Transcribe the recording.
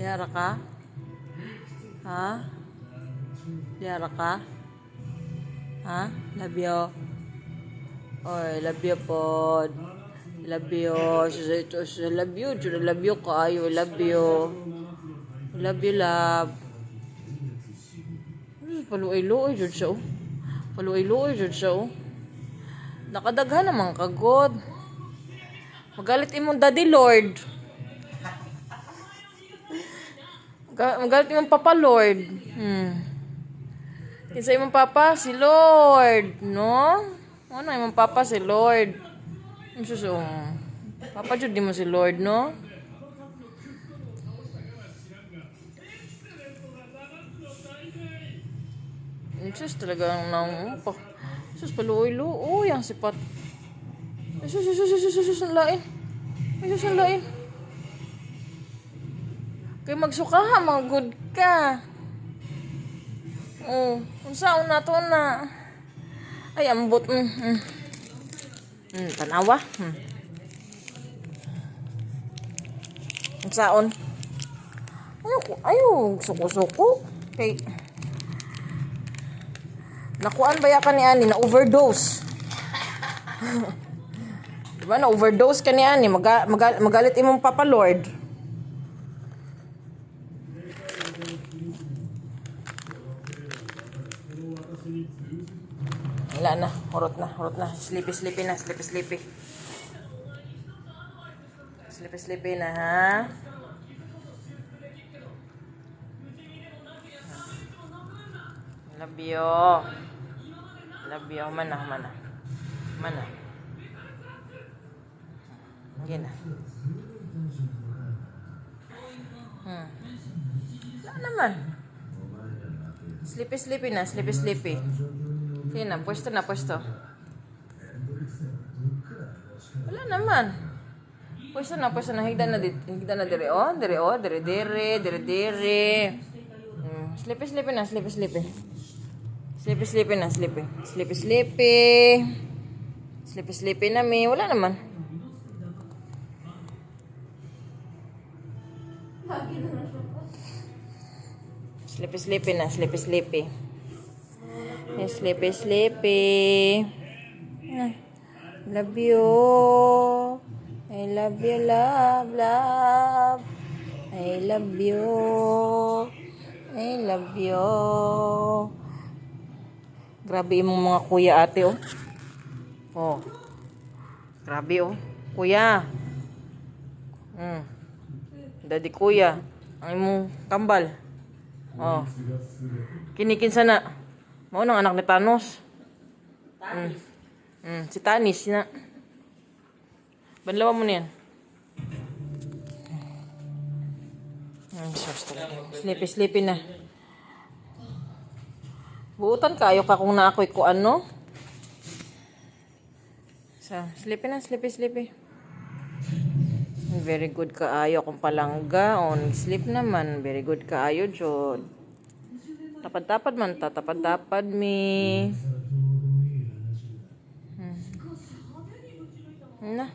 Liyara ka? Ha? Liyara ka? Ha? Love you. Oy, love you po. Love you. Love you. Love you kayo. Love you. Love you, love. Paluoy-luoy jud siya. Paluoy-luoy jud siya. Nakadaghan naman kagod. Magalit imong Daddy Lord. Magalit imong Papa Lord. Kinsa imong Papa? Si Lord. No? Ano imong Papa? Si Lord. Papa jud di mo si Lord, no? Sus talaga ang sus paluoy-luoy ang sipat. Sus ang lain. Sus ang lain. Kay magsuka ha, good ka. Unsaon na to na. Ay ambot. Tanawa. Unsaon? Ayaw, suko-suko. Kay nakuan ba ka ni ani na overdose? Diba na overdose ka ni ani magalit imong Papa Lord. Wala na, hurot na. Sleepy na. Sleepy na ha. Love you. Mana. Gina. Wala naman. Sleepy na. Sige na, pwesto. Wala naman. Pwesto na. Higda na dire. Dire. Sleepy na. Sleepy na mi. Wala naman. Sleepy na. Sleepy. Love you. I love you, love. I love you. Grabe imong mga kuya ate Grabe kuya. Daddy kuya. Ang imong kambal. Kinikinsa na. Mao nang anak ni Thanos. Si Tanis na. Banlawan mo niyan. Sleepy na. Buutan kayo ka kung na ako'y kuan, no? So, sleepy na. Very good kaayo akong palangga. Sleep naman. Very good kaayo, Jod. Tapad man. Tapad mi. Na.